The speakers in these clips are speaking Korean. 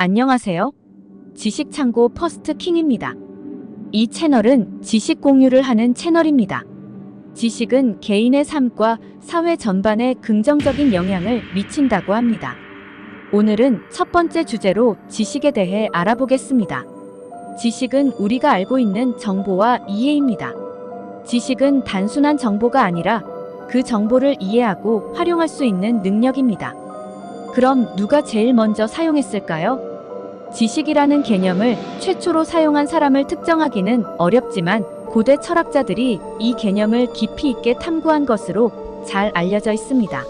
안녕하세요. 지식창고 퍼스트킹입니다. 이 채널은 지식 공유를 하는 채널입니다. 지식은 개인의 삶과 사회 전반에 긍정적인 영향을 미친다고 합니다. 오늘은 첫 번째 주제로 지식에 대해 알아보겠습니다. 지식은 우리가 알고 있는 정보와 이해입니다. 지식은 단순한 정보가 아니라 그 정보를 이해하고 활용할 수 있는 능력입니다. 그럼 누가 제일 먼저 사용했을까요? 지식이라는 개념을 최초로 사용한 사람을 특정하기는 어렵지만 고대 철학자들이 이 개념을 깊이 있게 탐구한 것으로 잘 알려져 있습니다.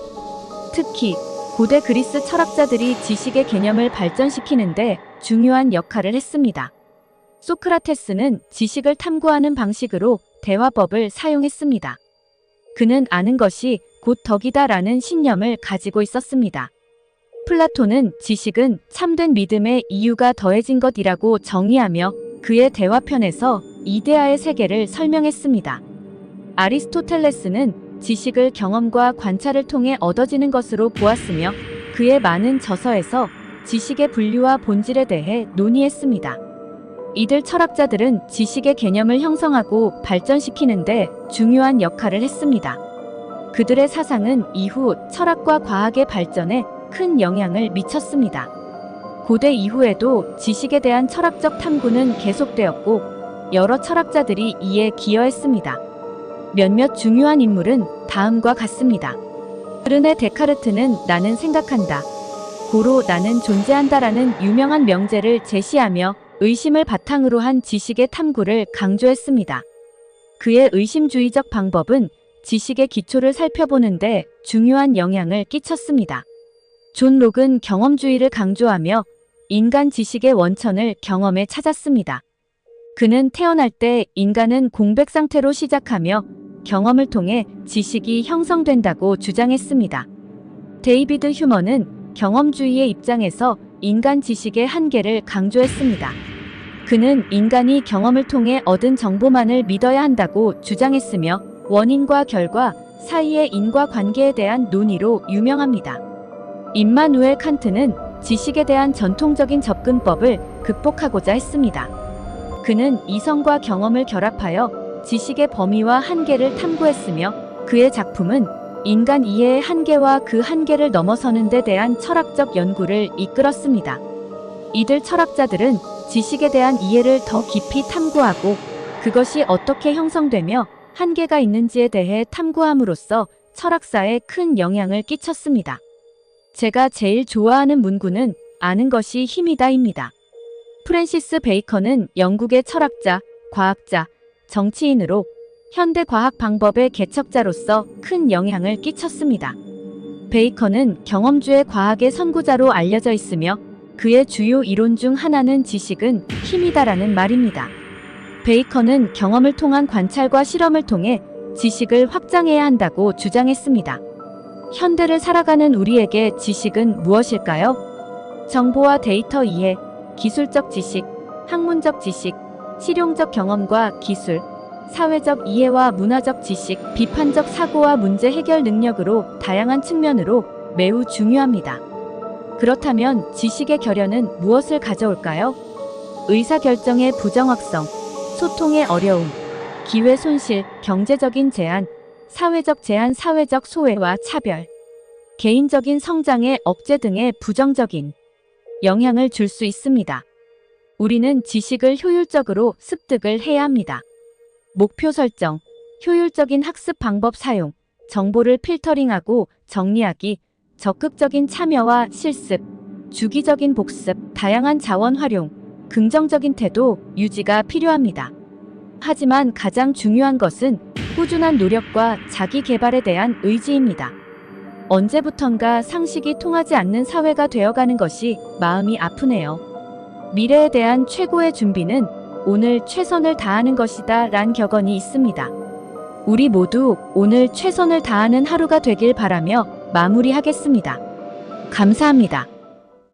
특히 고대 그리스 철학자들이 지식의 개념을 발전시키는데 중요한 역할을 했습니다. 소크라테스는 지식을 탐구하는 방식으로 대화법을 사용했습니다. 그는 아는 것이 곧 덕이다라는 신념을 가지고 있었습니다. 플라톤은 지식은 참된 믿음의 이유가 더해진 것이라고 정의하며 그의 대화편에서 이데아의 세계를 설명했습니다. 아리스토텔레스는 지식을 경험과 관찰을 통해 얻어지는 것으로 보았으며 그의 많은 저서에서 지식의 분류와 본질에 대해 논의했습니다. 이들 철학자들은 지식의 개념을 형성하고 발전시키는데 중요한 역할을 했습니다. 그들의 사상은 이후 철학과 과학의 발전에 큰 영향을 미쳤습니다. 고대 이후에도 지식에 대한 철학적 탐구는 계속되었고 여러 철학자들이 이에 기여했습니다. 몇몇 중요한 인물은 다음과 같습니다. 르네 데카르트는 나는 생각한다. 고로 나는 존재한다라는 유명한 명제를 제시하며 의심을 바탕으로 한 지식의 탐구를 강조했습니다. 그의 의심주의적 방법은 지식의 기초를 살펴보는데 중요한 영향을 끼쳤습니다. 존 록은 경험주의를 강조하며 인간 지식의 원천을 경험에 찾았습니다. 그는 태어날 때 인간은 공백 상태로 시작하며 경험을 통해 지식이 형성된다고 주장했습니다. 데이비드 휴먼은 경험주의의 입장에서 인간 지식의 한계를 강조했습니다. 그는 인간이 경험을 통해 얻은 정보만을 믿어야 한다고 주장했으며 원인과 결과 사이의 인과관계에 대한 논의로 유명합니다. 임마누엘 칸트는 지식에 대한 전통적인 접근법을 극복하고자 했습니다. 그는 이성과 경험을 결합하여 지식의 범위와 한계를 탐구했으며 그의 작품은 인간 이해의 한계와 그 한계를 넘어서는 데 대한 철학적 연구를 이끌었습니다. 이들 철학자들은 지식에 대한 이해를 더 깊이 탐구하고 그것이 어떻게 형성되며 한계가 있는지에 대해 탐구함으로써 철학사에 큰 영향을 끼쳤습니다. 제가 제일 좋아하는 문구는 아는 것이 힘이다입니다. 프랜시스 베이컨은 영국의 철학자, 과학자, 정치인으로 현대 과학 방법의 개척자로서 큰 영향을 끼쳤습니다. 베이컨은 경험주의 과학의 선구자로 알려져 있으며 그의 주요 이론 중 하나는 지식은 힘이다라는 말입니다. 베이컨은 경험을 통한 관찰과 실험을 통해 지식을 확장해야 한다고 주장했습니다. 현대를 살아가는 우리에게 지식은 무엇일까요? 정보와 데이터 이해, 기술적 지식, 학문적 지식, 실용적 경험과 기술, 사회적 이해와 문화적 지식, 비판적 사고와 문제 해결 능력으로 다양한 측면으로 매우 중요합니다. 그렇다면 지식의 결연은 무엇을 가져올까요? 의사결정의 부정확성, 소통의 어려움, 기회 손실, 경제적인 제한, 사회적 제한, 사회적 소외와 차별, 개인적인 성장의 억제 등의 부정적인 영향을 줄 수 있습니다. 우리는 지식을 효율적으로 습득을 해야 합니다. 목표 설정, 효율적인 학습 방법 사용, 정보를 필터링하고 정리하기, 적극적인 참여와 실습, 주기적인 복습, 다양한 자원 활용, 긍정적인 태도 유지가 필요합니다. 하지만 가장 중요한 것은 꾸준한 노력과 자기 개발에 대한 의지입니다. 언제부턴가 상식이 통하지 않는 사회가 되어가는 것이 마음이 아프네요. 미래에 대한 최고의 준비는 오늘 최선을 다하는 것이다 란 격언이 있습니다. 우리 모두 오늘 최선을 다하는 하루가 되길 바라며 마무리하겠습니다. 감사합니다.